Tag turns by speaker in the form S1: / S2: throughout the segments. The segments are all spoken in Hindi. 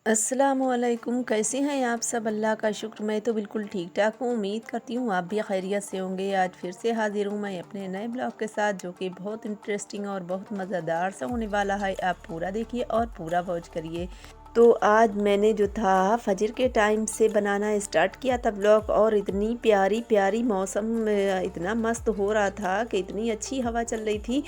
S1: अस्सलामुअलैकुम, कैसे हैं आप सब? अल्लाह का शुक्र, मैं तो बिल्कुल ठीक ठाक हूँ। उम्मीद करती हूँ आप भी खैरियत से होंगे। आज फिर से हाजिर हूँ मैं अपने नए ब्लॉग के साथ, जो कि बहुत इंटरेस्टिंग और बहुत मज़ेदार सा होने वाला है। आप पूरा देखिए और पूरा वॉच करिए। तो आज मैंने जो था फजर के टाइम से बनाना स्टार्ट किया था ब्लॉग, और इतनी प्यारी प्यारी मौसम इतना मस्त हो रहा था कि इतनी अच्छी हवा चल रही थी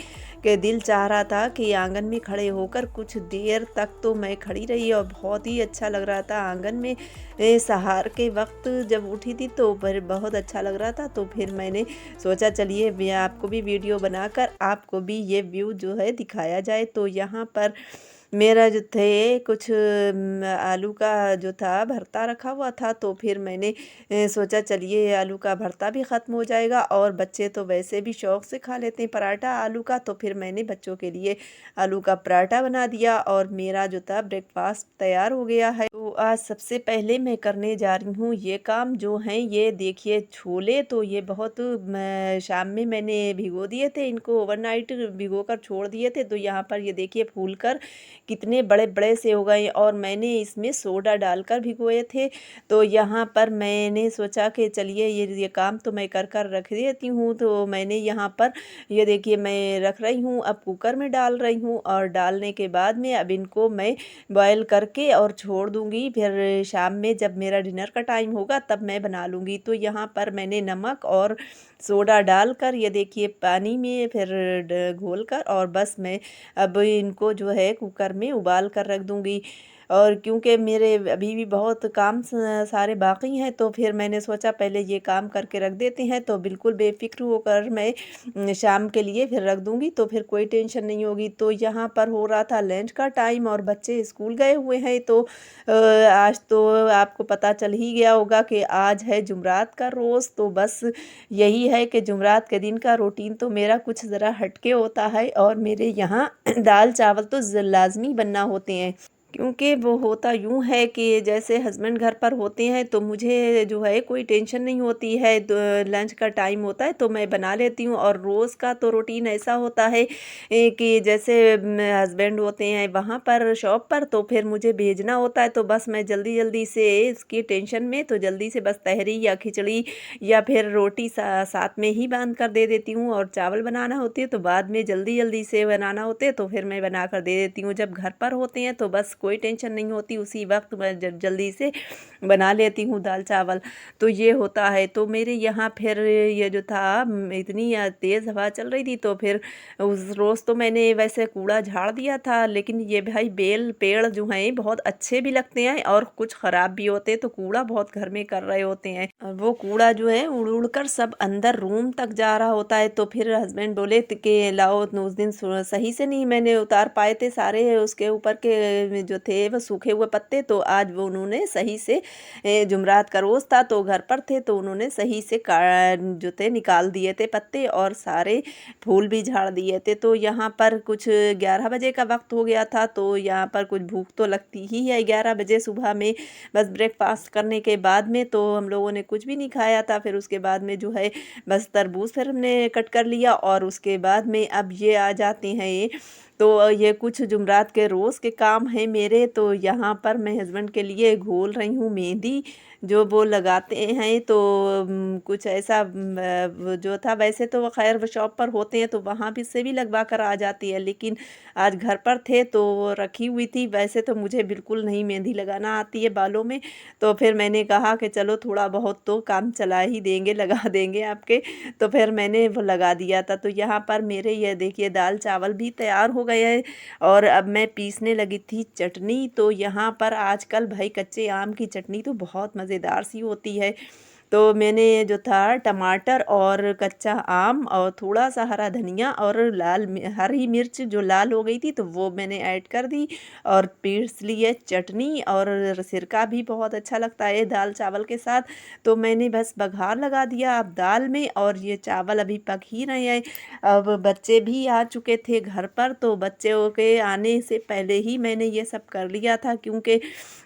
S1: कि दिल चाह रहा था कि आंगन में खड़े होकर कुछ देर तक तो मैं खड़ी रही, और बहुत ही अच्छा लग रहा था आंगन में। सहार के वक्त जब उठी थी तो फिर बहुत अच्छा लग रहा था, तो फिर मैंने सोचा चलिए मैं आपको भी वीडियो बनाकर आपको भी ये व्यू जो है दिखाया जाए। तो यहाँ पर मेरा जो थे कुछ आलू का जो था भरता रखा हुआ था, तो फिर मैंने सोचा चलिए आलू का भरता भी ख़त्म हो जाएगा, और बच्चे तो वैसे भी शौक़ से खा लेते हैं पराठा आलू का, तो फिर मैंने बच्चों के लिए आलू का पराठा बना दिया और मेरा जो था ब्रेकफास्ट तैयार हो गया है। तो आज सबसे पहले मैं करने जा रही हूँ ये काम, जो है ये देखिए छोले। तो ये बहुत शाम में मैंने भिगो दिए थे, इनको ओवरनाइट भिगो कर छोड़ दिए थे। तो यहाँ पर ये देखिए फूल कर कितने बड़े बड़े से हो गए, और मैंने इसमें सोडा डालकर भिगोए थे। तो यहाँ पर मैंने सोचा कि चलिए ये काम तो मैं कर कर रख देती हूँ। तो मैंने यहाँ पर ये देखिए मैं रख रही हूँ, अब कुकर में डाल रही हूँ, और डालने के बाद में अब इनको मैं बॉयल करके और छोड़ दूँगी। फिर शाम में जब मेरा डिनर का टाइम होगा तब मैं बना लूँगी। तो यहाँ पर मैंने नमक और सोडा डालकर ये देखिए पानी में फिर घोल कर, और बस मैं अब इनको जो है कुकर में उबाल कर रख दूँगी। और क्योंकि मेरे अभी भी बहुत काम सारे बाकी हैं, तो फिर मैंने सोचा पहले ये काम करके रख देते हैं, तो बिल्कुल बेफ़िक्र होकर मैं शाम के लिए फिर रख दूँगी, तो फिर कोई टेंशन नहीं होगी। तो यहाँ पर हो रहा था लंच का टाइम और बच्चे स्कूल गए हुए हैं। तो आज तो आपको पता चल ही गया होगा कि आज है जुमरात का रोज़। तो बस यही है कि जुमरात के दिन का रूटीन तो मेरा कुछ ज़रा हटके होता है, और मेरे यहाँ दाल चावल तो लाज़मी बनना होते हैं। क्योंकि वो होता यूँ है कि जैसे हस्बैंड घर पर होते हैं तो मुझे जो है कोई टेंशन नहीं होती है। लंच का टाइम होता है तो मैं बना लेती हूँ, और रोज़ का तो रूटीन ऐसा होता है कि जैसे हस्बैंड होते हैं वहाँ पर शॉप पर, तो फिर मुझे भेजना होता है। तो बस मैं जल्दी जल्दी से इसकी टेंशन में तो जल्दी से बस तहरी या खिचड़ी या फिर रोटी साथ में ही बांध कर दे देती हूँ, और चावल बनाना होती है तो बाद में जल्दी जल्दी से बनाना होते हैं तो फिर मैं बना कर दे देती हूँ। जब घर पर होते हैं तो बस कोई टेंशन नहीं होती, उसी वक्त मैं जल्दी से बना लेती हूँ दाल चावल। तो ये होता है। तो मेरे यहाँ फिर ये जो था इतनी तेज़ हवा चल रही थी, तो फिर उस रोज़ तो मैंने वैसे कूड़ा झाड़ दिया था, लेकिन ये भाई बेल पेड़ जो हैं बहुत अच्छे भी लगते हैं और कुछ ख़राब भी होते हैं। तो कूड़ा बहुत घर में कर रहे होते हैं, और वो कूड़ा जो है उड़ उड़ कर सब अंदर रूम तक जा रहा होता है। तो फिर हस्बैंड बोले कि लाओ, उस दिन सही से नहीं मैंने उतार पाए थे सारे उसके ऊपर के जो थे वो सूखे हुए पत्ते, तो आज वो उन्होंने सही से जुमरात का रोज़ था तो घर पर थे, तो उन्होंने सही से जो थे निकाल दिए थे पत्ते, और सारे फूल भी झाड़ दिए थे। तो यहाँ पर कुछ 11 बजे का वक्त हो गया था, तो यहाँ पर कुछ भूख तो लगती ही है 11 बजे सुबह में। बस ब्रेकफास्ट करने के बाद में तो हम लोगों ने कुछ भी नहीं खाया था। फिर उसके बाद में जो है बस तरबूज फिर हमने कट कर लिया, और उसके बाद में अब ये आ जाते हैं ये। तो ये कुछ जुमरात के रोज़ के काम हैं मेरे। तो यहाँ पर मैं हस्बैंड के लिए घोल रही हूँ मेहंदी, जो वो लगाते हैं। तो कुछ ऐसा वो जो था, वैसे तो वो खैर वो शॉप पर होते हैं तो वहाँ भी से भी लगवा कर आ जाती है, लेकिन आज घर पर थे तो वो रखी हुई थी। वैसे तो मुझे बिल्कुल नहीं मेहंदी लगाना आती है बालों में, तो फिर मैंने कहा कि चलो थोड़ा बहुत तो काम चला ही देंगे, लगा देंगे आपके। तो फिर मैंने वो लगा दिया था। तो यहाँ पर मेरे ये देखिए दाल चावल भी तैयार हो गए हैं, और अब मैं पीसने लगी थी चटनी। तो यहाँ पर आजकल भाई कच्चे आम की चटनी तो बहुत मज़ेदार सी होती है। तो मैंने जो था टमाटर और कच्चा आम और थोड़ा सा हरा धनिया और हरी मिर्च जो लाल हो गई थी तो वो मैंने ऐड कर दी, और पीस ली है चटनी। और सिरका भी बहुत अच्छा लगता है दाल चावल के साथ। तो मैंने बस बघार लगा दिया अब दाल में, और ये चावल अभी पक ही रहे हैं। अब बच्चे भी आ चुके थे घर पर, तो बच्चों के आने से पहले ही मैंने ये सब कर लिया था, क्योंकि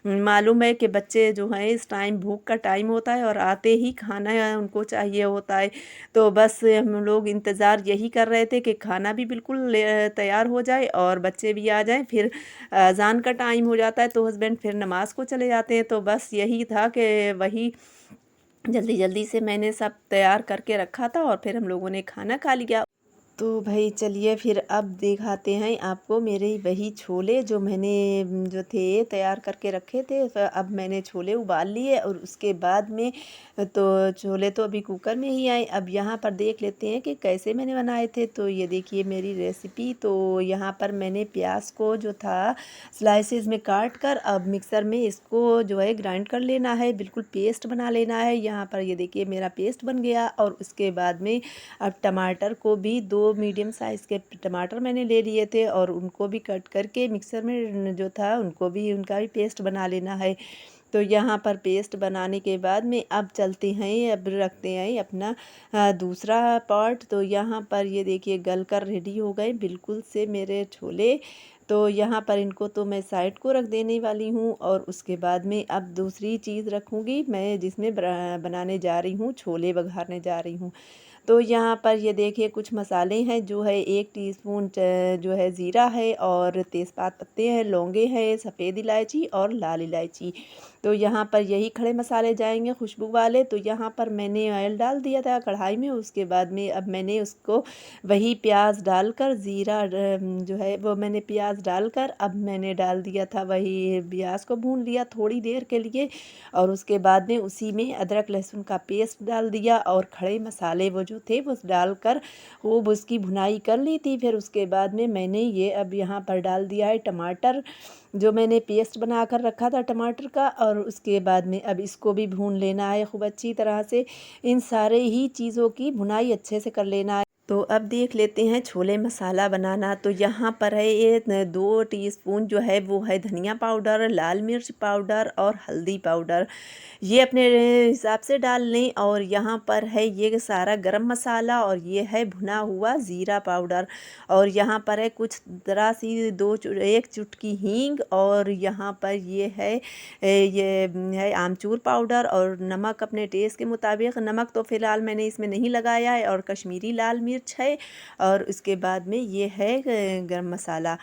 S1: मालूम है कि बच्चे जो हैं इस टाइम भूख का टाइम होता है और आते ही खाना उनको चाहिए होता है। तो बस हम लोग इंतज़ार यही कर रहे थे कि खाना भी बिल्कुल तैयार हो जाए और बच्चे भी आ जाएँ। फिर अज़ान का टाइम हो जाता है तो हस्बैंड फिर नमाज़ को चले जाते हैं। तो बस यही था कि वही जल्दी-जल्दी से मैंने सब तैयार करके रखा था और फिर हम लोगों ने खाना खा लिया। तो भाई चलिए फिर अब दिखाते हैं आपको मेरे वही छोले जो मैंने जो थे तैयार करके रखे थे। अब मैंने छोले उबाल लिए और उसके बाद में तो छोले तो अभी कुकर में ही आए। अब यहाँ पर देख लेते हैं कि कैसे मैंने बनाए थे। तो ये देखिए मेरी रेसिपी। तो यहाँ पर मैंने प्याज को जो था स्लाइसेस में काट कर अब मिक्सर में इसको जो है ग्राइंड कर लेना है, बिल्कुल पेस्ट बना लेना है। यहाँ पर ये देखिए मेरा पेस्ट बन गया। और उसके बाद में अब टमाटर को भी 2 मीडियम साइज़ के टमाटर मैंने ले लिए थे और उनको भी कट करके मिक्सर में जो था उनको भी उनका भी पेस्ट बना लेना है। तो यहाँ पर पेस्ट बनाने के बाद में अब चलते हैं, अब रखते हैं अपना दूसरा पॉट। तो यहाँ पर ये देखिए गल कर रेडी हो गए बिल्कुल से मेरे छोले। तो यहाँ पर इनको तो मैं साइड को रख देने वाली हूँ और उसके बाद में अब दूसरी चीज़ रखूँगी मैं जिसमें बनाने जा रही हूँ, छोले बघारने जा रही हूँ। तो यहाँ पर ये देखिए कुछ मसाले हैं जो है 1 टीस्पून जो है ज़ीरा है और तेज़पात पत्ते हैं, लौंगे हैं, सफ़ेद इलायची और लाल इलायची। तो यहाँ पर यही खड़े मसाले जाएंगे खुशबू वाले। तो यहाँ पर मैंने ऑयल डाल दिया था कढ़ाई में। उसके बाद में अब मैंने उसको वही प्याज डालकर ज़ीरा जो है वो मैंने प्याज डालकर अब मैंने डाल दिया था, वही प्याज को भून लिया थोड़ी देर के लिए। और उसके बाद में उसी में अदरक लहसुन का पेस्ट डाल दिया और खड़े मसाले वो जो थे वो डालकर वो उसकी भुनाई कर ली थी। फिर उसके बाद में मैंने ये अब यहाँ पर डाल दिया है टमाटर जो मैंने पेस्ट बना कर रखा था टमाटर का। और उसके बाद में अब इसको भी भून लेना है खूब अच्छी तरह से। इन सारे ही चीज़ों की भुनाई अच्छे से कर लेना है। तो अब देख लेते हैं छोले मसाला बनाना। तो यहाँ पर है ये 2 टीस्पून जो है वो है धनिया पाउडर, लाल मिर्च पाउडर और हल्दी पाउडर। ये अपने हिसाब से डाल लें। और यहाँ पर है ये सारा गरम मसाला और ये है भुना हुआ ज़ीरा पाउडर। और यहाँ पर है कुछ ज़रा सी 1 चुटकी हींग। और यहाँ पर ये है आमचूर पाउडर और नमक अपने टेस्ट के मुताबिक। नमक तो फ़िलहाल मैंने इसमें नहीं लगाया है। और कश्मीरी लाल मिर्च है। और उसके बाद में ये है गरम मसाला।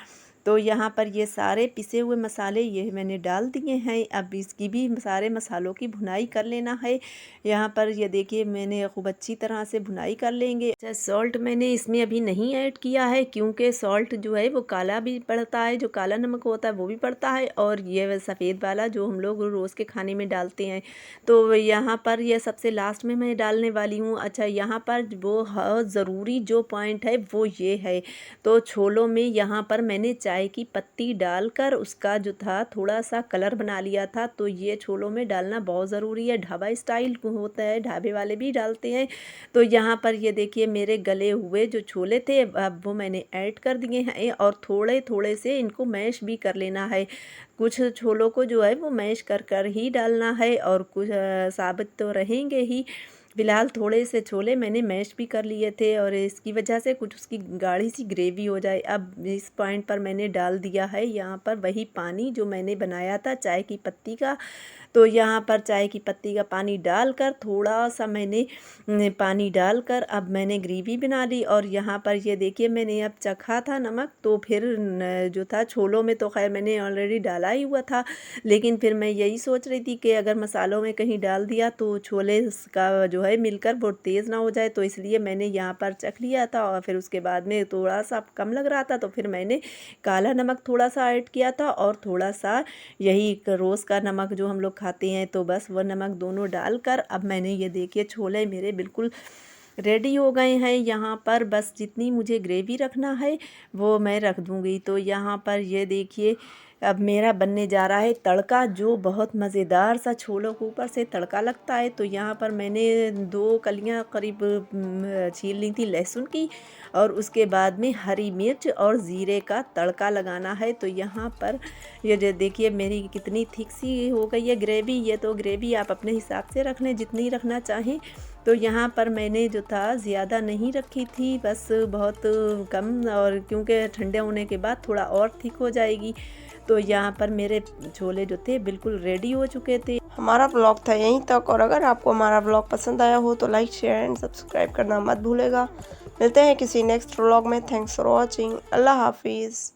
S1: तो यहाँ पर ये सारे पिसे हुए मसाले ये मैंने डाल दिए हैं। अब इसकी भी सारे मसालों की भुनाई कर लेना है। यहाँ पर ये देखिए मैंने खूब अच्छी तरह से भुनाई कर लेंगे। अच्छा सॉल्ट मैंने इसमें अभी नहीं ऐड किया है क्योंकि सॉल्ट जो है वो काला भी पड़ता है, जो काला नमक होता है वो भी पड़ता है और ये सफ़ेद वाला जो हम लोग रोज़ के खाने में डालते हैं। तो यहाँ पर ये सबसे लास्ट में मैं डालने वाली हूँ। अच्छा यहाँ पर वो ज़रूरी जो पॉइंट है वो ये है। तो छोलों में यहाँ पर मैंने चाय की पत्ती डालकर उसका जो था थोड़ा सा कलर बना लिया था। तो ये छोलों में डालना बहुत ज़रूरी है, ढाबा स्टाइल होता है, ढाबे वाले भी डालते हैं। तो यहाँ पर ये देखिए मेरे गले हुए जो छोले थे अब वो मैंने ऐड कर दिए हैं और थोड़े थोड़े से इनको मैश भी कर लेना है। कुछ छोलों को जो है वो मैश कर कर ही डालना है और कुछ साबित तो रहेंगे ही। फ़िलहाल थोड़े से छोले मैंने मैश भी कर लिए थे और इसकी वजह से कुछ उसकी गाढ़ी सी ग्रेवी हो जाए। अब इस पॉइंट पर मैंने डाल दिया है यहाँ पर वही पानी जो मैंने बनाया था चाय की पत्ती का। तो यहाँ पर चाय की पत्ती का पानी डालकर थोड़ा सा मैंने पानी डालकर अब मैंने ग्रेवी बना ली। और यहाँ पर ये देखिए मैंने अब चखा था नमक। तो फिर जो था छोलों में तो खैर मैंने ऑलरेडी डाला ही हुआ था, लेकिन फिर मैं यही सोच रही थी कि अगर मसालों में कहीं डाल दिया तो छोले का जो है मिलकर बहुत तेज़ ना हो जाए। तो इसलिए मैंने यहाँ पर चख लिया था और फिर उसके बाद में थोड़ा सा कम लग रहा था तो फिर मैंने काला नमक थोड़ा सा ऐड किया था और थोड़ा सा यही रोज़ का नमक जो हम लोग खाते हैं तो बस वह नमक दोनों डालकर अब मैंने ये देखिए छोले मेरे बिल्कुल रेडी हो गए हैं। यहाँ पर बस जितनी मुझे ग्रेवी रखना है वो मैं रख दूँगी। तो यहाँ पर ये देखिए अब मेरा बनने जा रहा है तड़का जो बहुत मज़ेदार सा छोलों के ऊपर से तड़का लगता है। तो यहाँ पर मैंने 2 कलियाँ करीब छील ली थी लहसुन की और उसके बाद में हरी मिर्च और ज़ीरे का तड़का लगाना है। तो यहाँ पर ये देखिए मेरी कितनी थिक सी हो गई है ग्रेवी। ये तो ग्रेवी आप अपने हिसाब से रख लें जितनी रखना चाहें। तो यहाँ पर मैंने जो था ज़्यादा नहीं रखी थी, बस बहुत कम, और क्योंकि ठंडे होने के बाद थोड़ा और थिक हो जाएगी। तो यहाँ पर मेरे छोले जो थे बिल्कुल रेडी हो चुके थे।
S2: हमारा ब्लॉग था यहीं तक, और अगर आपको हमारा ब्लॉग पसंद आया हो तो लाइक शेयर एंड सब्सक्राइब करना मत भूलेगा। मिलते हैं किसी नेक्स्ट ब्लॉग में। Thanks for watching. अल्लाह हाफिज़।